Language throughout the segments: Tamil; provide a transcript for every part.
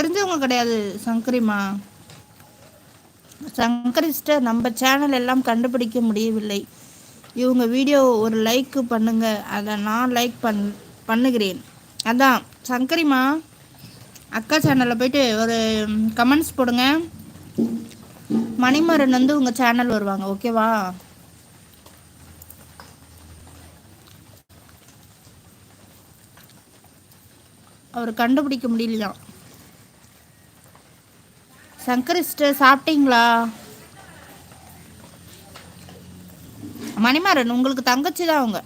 தெரிஞ்சவங்க கிடையாது சங்கரிமா. சங்கரி சிஸ்டர் நம்ம சேனல் எல்லாம் கண்டுபிடிக்க முடியவில்லை. இவங்க வீடியோ ஒரு லைக் பண்ணுங்க, அதை நான் லைக் பண்ணுகிறேன். அதான் சங்கரிமா அக்கா சேனலில் போயிட்டு ஒரு கமெண்ட்ஸ் போடுங்க. மணிமாறன் வந்து உங்கள் சேனல் வருவாங்க, ஓகேவா? அவர் கண்டுபிடிக்க முடியலையா? சங்கரி சிஸ்டர் சாப்பிட்டீங்களா? மணிமாறன் உங்களுக்கு தங்கச்சி தான் அவங்க,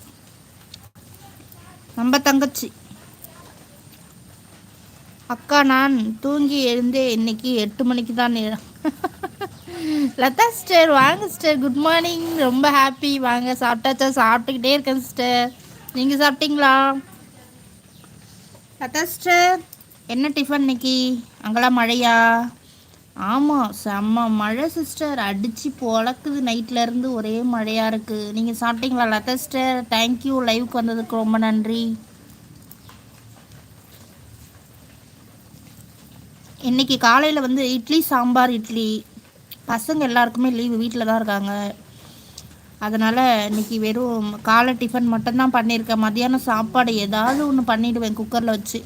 நம்ம தங்கச்சி. அக்கா நான் தூங்கி எழுந்தே இன்னைக்கு 8 மணிக்கு தான் நேரம். லதா சிஸ்டர் வாங்க சிஸ்டர், குட் மார்னிங். ரொம்ப ஹாப்பி. வாங்க. சாப்பிட்டாச்சா? சாப்பிட்டுக்கிட்டே இருக்கேன் சிஸ்டர். நீங்கள் சாப்பிட்டீங்களா? லதா சிஸ்டர் என்ன டிஃபன் இன்னைக்கு? அங்கெல்லாம் மழையா? ஆமாம், செம்ம மழை சிஸ்டர். அடித்து பொழக்குது. நைட்லேருந்து ஒரே மழையாக இருக்குது. நீங்கள் சாப்பிட்டீங்களா லதா சிஸ்டர்? தேங்க்யூ, லைவுக்கு வந்ததுக்கு ரொம்ப நன்றி. இன்றைக்கி காலையில் வந்து இட்லி சாம்பார். இட்லி பசங்க எல்லாருக்குமே லீவு, வீட்டில் தான் இருக்காங்க. அதனால் இன்றைக்கி வெறும் காலை டிஃபன் மட்டும்தான் பண்ணியிருக்கேன். மதியானம் சாப்பாடு ஏதாவது ஒன்று பண்ணிவிடுவேன் குக்கரில் வச்சு.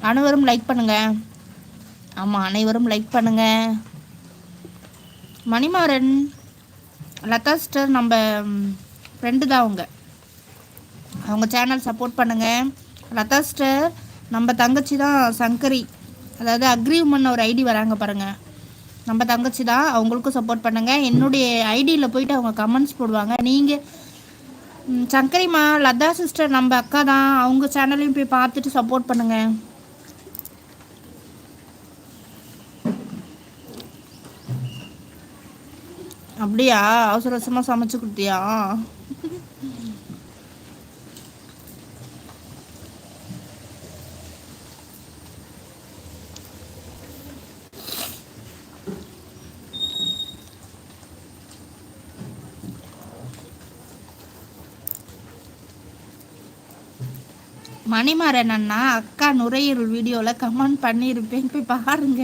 அனைவரும் லைக் பண்ணுங்கள். ஆமாம், அனைவரும் லைக் பண்ணுங்கள். மணிமாறன் லதா சிஸ்டர் நம்ம ஃப்ரெண்டு தான் அவங்க சேனல் சப்போர்ட் பண்ணுங்கள். லதா சிஸ்டர் நம்ம தங்கச்சி தான் சங்கரி, அதாவது அக்ரிமெண்ட் ஒரு ஐடி வராங்க பாருங்கள், நம்ம தங்கச்சி தான். அவங்களுக்கும் சப்போர்ட் பண்ணுங்கள். என்னுடைய ஐடியில் போயிட்டு அவங்க கமெண்ட்ஸ் போடுவாங்க. நீங்கள் சங்கரிமா லதா சிஸ்டர் நம்ம அக்கா தான், அவங்க சேனலையும் போய் பார்த்துட்டு சப்போர்ட் பண்ணுங்கள். அப்படியா? அவசர அவசரமாக சமைச்சு கொடுத்தியா? மணிமாறன் அண்ணா அக்கா நுரையீரல் வீடியோவில் கமெண்ட் பண்ணியிருப்பேன், போய் பாருங்க.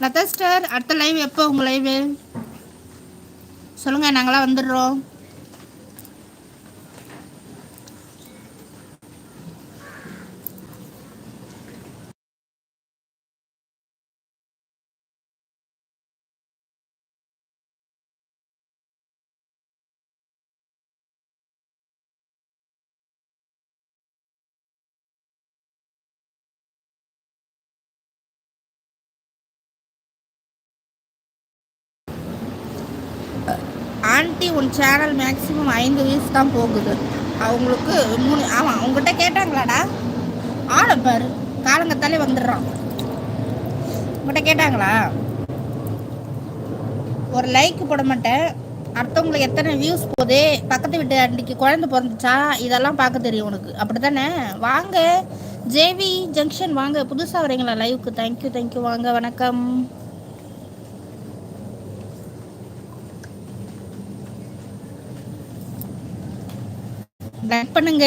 லதா சிஸ்டர் அடுத்த லைவ் எப்போ? உங்கள் லைவு சொல்லுங்கள், நாங்களாம் வந்துடுறோம். ஆண்டி உன் சேனல் மேக்ஸிமம் 5 வியூஸ் தான் போகுது, அவங்களுக்கு 3. ஆமாம், உங்கள்கிட்ட கேட்டாங்களாடா? ஆளை பாரு, காலங்கத்தாலே வந்துடுறான். உங்கள்கிட்ட கேட்டாங்களா? ஒரு லைக் போட மாட்டேன், அடுத்தவங்களுக்கு எத்தனை வியூஸ் போகுது, பக்கத்து வீட்டு ஆண்டிக்கு குழந்தை பிறந்துச்சா, இதெல்லாம் பார்க்க தெரியும் உனக்கு, அப்படி தானே? வாங்க ஜேவி ஜங்ஷன் வாங்க. புதுசாக வரீங்களா லைவுக்கு? Thank you thank you. வாங்க, வணக்கம். லைக் பண்ணுங்க.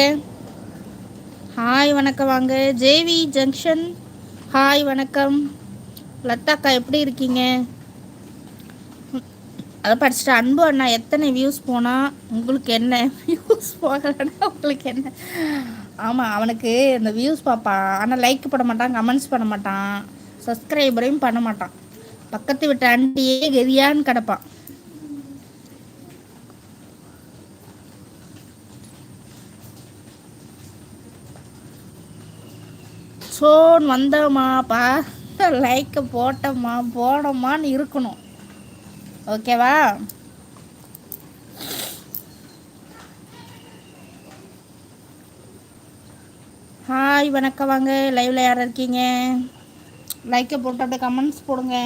ஹாய் வணக்கம். வாங்க ஜேவி ஜங்ஷன். ஹாய் வணக்கம். லதாக்கா எப்படி இருக்கீங்க? அதை படிச்சுட்டு அன்பு அண்ணா எத்தனை வியூஸ் போனால் உங்களுக்கு என்ன, வியூஸ் போகலன்னா உங்களுக்கு என்ன? ஆமாம், அவனுக்கு இந்த வியூஸ் பார்ப்பான், ஆனால் லைக் பண்ண மாட்டான், கமெண்ட்ஸ் பண்ண மாட்டான், சப்ஸ்கிரைபரையும் பண்ண மாட்டான். பக்கத்து விட்டு ஆண்டியே கெதியான்னு கிடப்பான். சோன் வந்தோமாப்பா, லைக்கை போட்டோமா போனோமான்னு இருக்கணும், ஓகேவா? ஹாய் வணக்கம். வாங்க லைவில் யார் இருக்கீங்க? லைக்கை போட்டு அப்படியே கமெண்ட்ஸ் போடுங்க.